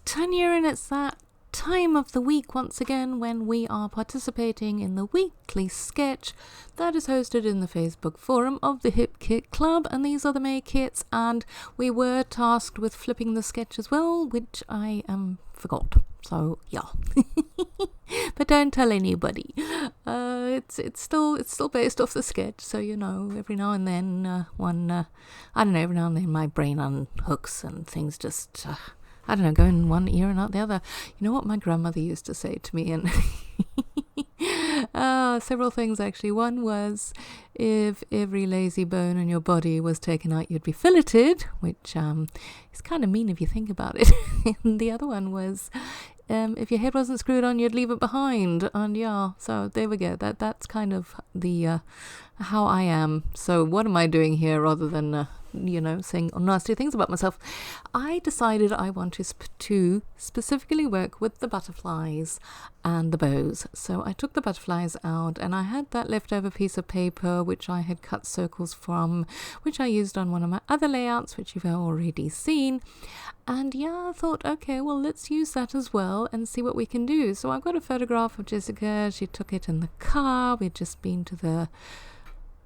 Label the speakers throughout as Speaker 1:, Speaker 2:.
Speaker 1: Tanya, and it's that time of the week once again when we are participating in the weekly sketch that is hosted in the Facebook forum of the Hip Kit Club, and these are the May Kits, and we were tasked with flipping the sketch as well, which I forgot. So yeah, but don't tell anybody. It's still based off the sketch, so you know, every now and then every now and then my brain unhooks and things just go in one ear and out the other. You know what my grandmother used to say to me, and several things actually. One was, if every lazy bone in your body was taken out, you'd be filleted, which is kind of mean if you think about it. And the other one was, if your head wasn't screwed on, you'd leave it behind. And yeah, so there we go. That's kind of the how I am. So what am I doing here rather than saying nasty things about myself? I decided I wanted to specifically work with the butterflies and the bows. So I took the butterflies out, and I had that leftover piece of paper which I had cut circles from, which I used on one of my other layouts, which you've already seen. And yeah, I thought, okay, well, let's use that as well and see what we can do. So I've got a photograph of Jessica. She took it in the car. We'd just been to the,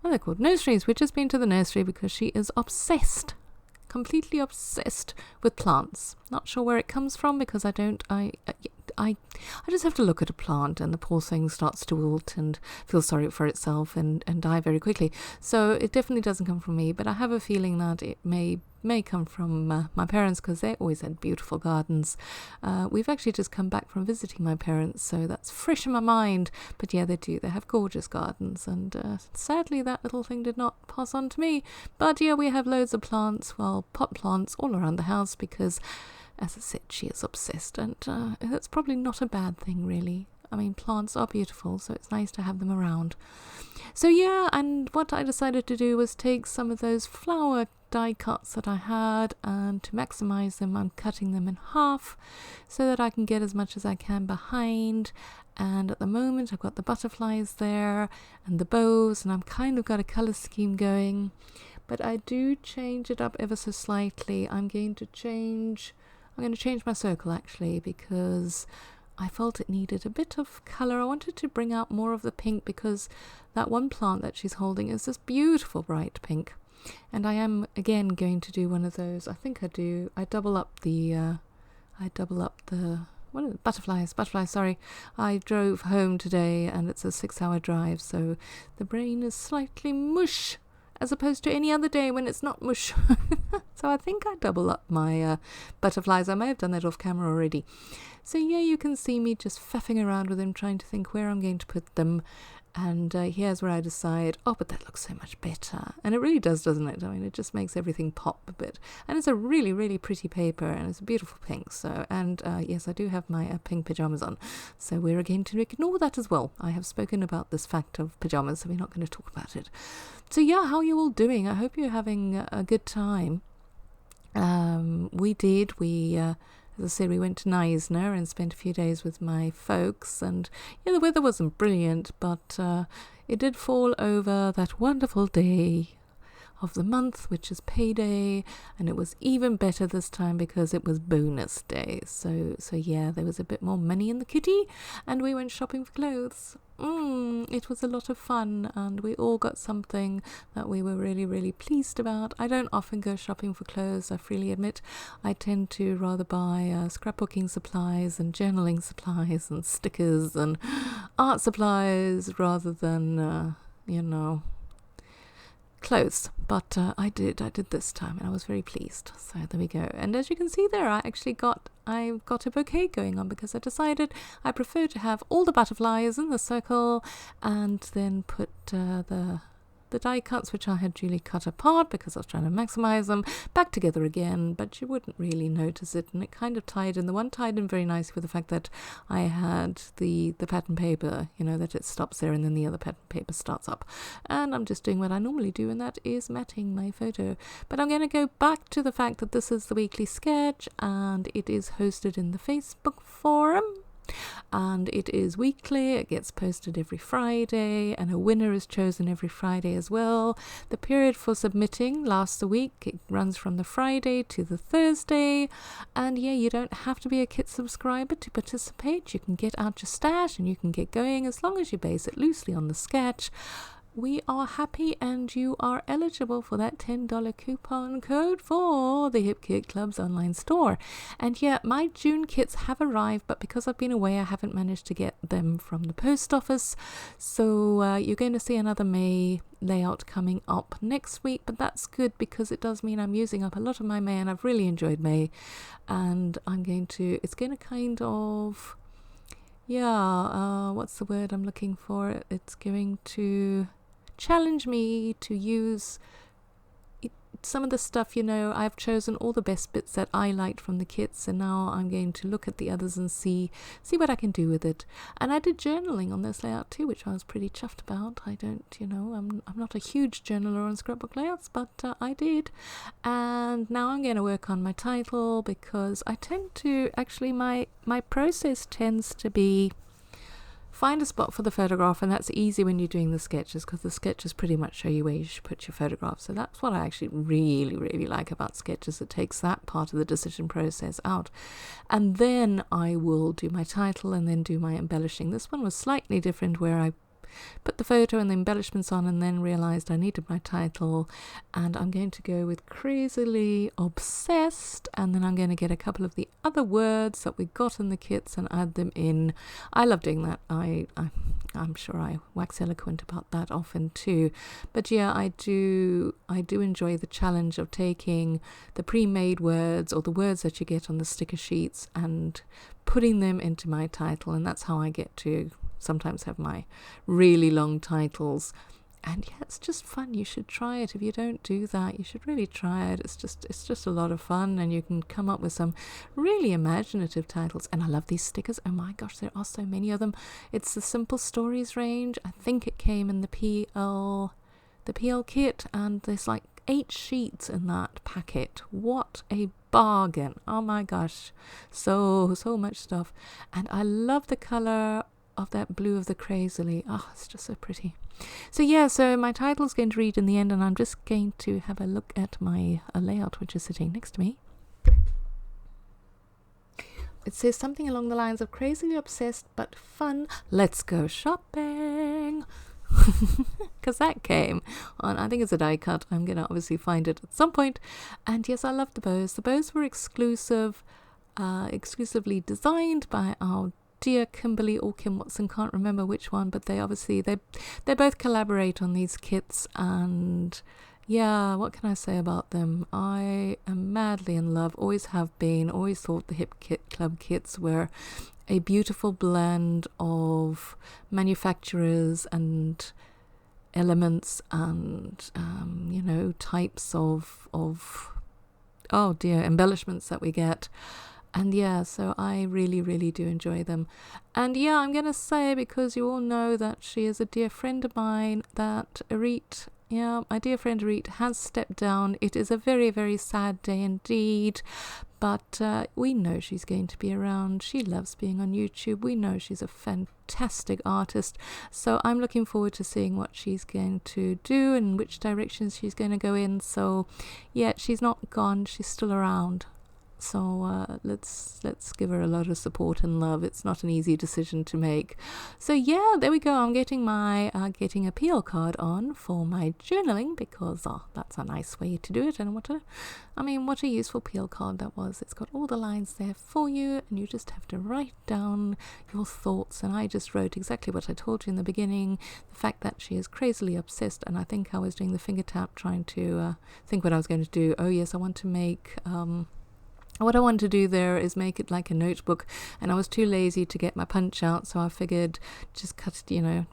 Speaker 1: what are they called? Nurseries. We'd just been to the nursery because she is obsessed, completely obsessed with plants. Not sure where it comes from, because I just have to look at a plant and the poor thing starts to wilt and feel sorry for itself and die very quickly. So it definitely doesn't come from me, but I have a feeling that it may come from my parents, because they always had beautiful gardens. We've actually just come back from visiting my parents, so that's fresh in my mind. But yeah, they do. They have gorgeous gardens, and sadly that little thing did not pass on to me. But yeah, we have loads of plants, well, pot plants all around the house, because as I said, she is obsessed, and that's probably not a bad thing, really. I mean, plants are beautiful, so it's nice to have them around. So yeah, and what I decided to do was take some of those flower die cuts that I had, and to maximize them, I'm cutting them in half so that I can get as much as I can behind. And at the moment I've got the butterflies there and the bows, and I'm kind of got a color scheme going, but I do change it up ever so slightly. I'm going to change my circle actually, because I felt it needed a bit of colour. I wanted to bring out more of the pink, because that one plant that she's holding is this beautiful bright pink. And I am again going to do one of those. I think I do. I double up the what are the butterflies, sorry. I drove home today and it's a 6-hour drive, so the brain is slightly mush, as opposed to any other day when it's not mush. So I think I double up my butterflies. I may have done that off camera already. So yeah, you can see me just faffing around with them, trying to think where I'm going to put them. And here's where I decide, oh, but that looks so much better. And it really does, doesn't it? I mean, it just makes everything pop a bit. And it's a really, really pretty paper, and it's a beautiful pink. So, and yes, I do have my pink pajamas on. So we're going to ignore that as well. I have spoken about this fact of pajamas, so we're not going to talk about it. So yeah, how are you all doing? I hope you're having a good time. As I said, we went to Neisner and spent a few days with my folks, and yeah, the weather wasn't brilliant, but it did fall over that wonderful day of the month, which is payday, and it was even better this time because it was bonus day. So yeah, there was a bit more money in the kitty, and we went shopping for clothes. It was a lot of fun, and we all got something that we were really, really pleased about. I don't often go shopping for clothes, I freely admit. I tend to rather buy scrapbooking supplies and journaling supplies and stickers and art supplies rather than, clothes. But I did this time, and I was very pleased. So there we go. And as you can see there, I got a bouquet going on, because I decided I prefer to have all the butterflies in the circle and then put the die cuts, which I had duly cut apart because I was trying to maximize them, back together again, but you wouldn't really notice it. And it kind of tied in. The one tied in very nicely with the fact that I had the pattern paper, that it stops there and then the other pattern paper starts up. And I'm just doing what I normally do, and that is matting my photo. But I'm going to go back to the fact that this is the weekly sketch, and it is hosted in the Facebook forum. and it is weekly. It gets posted every Friday, and a winner is chosen every Friday as well. The period for submitting lasts a week. It runs from the Friday to the Thursday, and yeah, you don't have to be a kit subscriber to participate. You can get out your stash and you can get going as long as you base it loosely on the sketch. We are happy, and you are eligible for that $10 coupon code for the Hip Kit Club's online store. And yeah, my June kits have arrived, but because I've been away, I haven't managed to get them from the post office. So you're going to see another May layout coming up next week, but that's good because it does mean I'm using up a lot of my May, and I've really enjoyed May. And it's going to kind of, what's the word I'm looking for? It's going to challenge me to use some of the stuff. I've chosen all the best bits that I liked from the kits, and now I'm going to look at the others and see what I can do with it. And I did journaling on this layout too, which I was pretty chuffed about. I'm not a huge journaler on scrapbook layouts, but I did. And now I'm going to work on my title, because I tend to my process tends to be find a spot for the photograph, and that's easy when you're doing the sketches, because the sketches pretty much show you where you should put your photograph. So that's what I actually really, really like about sketches. It takes that part of the decision process out. And then I will do my title and then do my embellishing. This one was slightly different, where I put the photo and the embellishments on and then realized I needed my title, and I'm going to go with Crazily Obsessed, and then I'm going to get a couple of the other words that we got in the kits and add them in. I love doing that. I'm sure I wax eloquent about that often too, but yeah, I do enjoy the challenge of taking the pre-made words or the words that you get on the sticker sheets and putting them into my title, and that's how I get to sometimes have my really long titles. And yeah, it's just fun. You should try it. If you don't do that, you should really try it. It's just a lot of fun, and you can come up with some really imaginative titles. And I love these stickers. Oh my gosh, there are so many of them. It's the Simple Stories range. I think it came in the PL kit, and there's like 8 sheets in that packet. What a bargain. Oh my gosh, so much stuff. And I love the color of that blue of the Crazily. It's just so pretty. So my title's going to read in the end, and I'm just going to have a look at my layout, which is sitting next to me. It says something along the lines of crazily obsessed but fun. Let's go shopping. Because that came on, I think it's a die cut. I'm going to obviously find it at some point. And yes, I love the bows. The bows were exclusively designed by our dear Kimberly or Kim Watson, can't remember which one, but they both collaborate on these kits. And yeah, what can I say about them? I am madly in love, always have been, always thought the Hip Kit Club kits were a beautiful blend of manufacturers and elements and types of embellishments that we get. And yeah, so I really, really do enjoy them. And yeah, I'm going to say, because you all know that she is a dear friend of mine, that Arit, my dear friend Arit has stepped down. It is a very, very sad day indeed. But we know she's going to be around. She loves being on YouTube. We know she's a fantastic artist. So I'm looking forward to seeing what she's going to do and which directions she's going to go in. So yeah, she's not gone. She's still around. So let's give her a lot of support and love. It's not an easy decision to make. So yeah, there we go. I'm getting my getting a PL card on for my journaling, because that's a nice way to do it. And what a useful PL card that was. It's got all the lines there for you, and you just have to write down your thoughts. And I just wrote exactly what I told you in the beginning. The fact that she is crazily obsessed, and I think I was doing the finger tap trying to think what I was going to do. Oh yes, I want to make what I wanted to do there is make it like a notebook, and I was too lazy to get my punch out, so I figured just cut,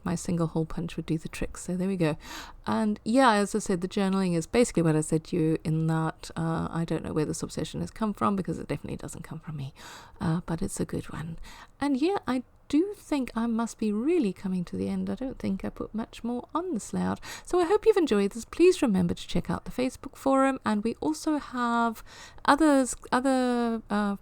Speaker 1: my single hole punch would do the trick. So there we go. And yeah, as I said, the journaling is basically what I said to you, in that I don't know where this obsession has come from, because it definitely doesn't come from me, but it's a good one. And yeah, I do think I must be really coming to the end. I don't think I put much more on this layout. So I hope you've enjoyed this. Please remember to check out the Facebook forum, and we also have other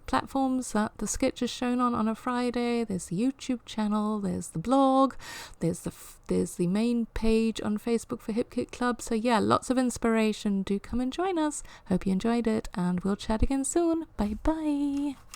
Speaker 1: platforms that the sketch is shown on a Friday. There's the YouTube channel, there's the blog, there's the main page on Facebook for Hip Kit Club. So yeah, lots of inspiration. Do come and join us. Hope you enjoyed it, and we'll chat again soon. Bye bye.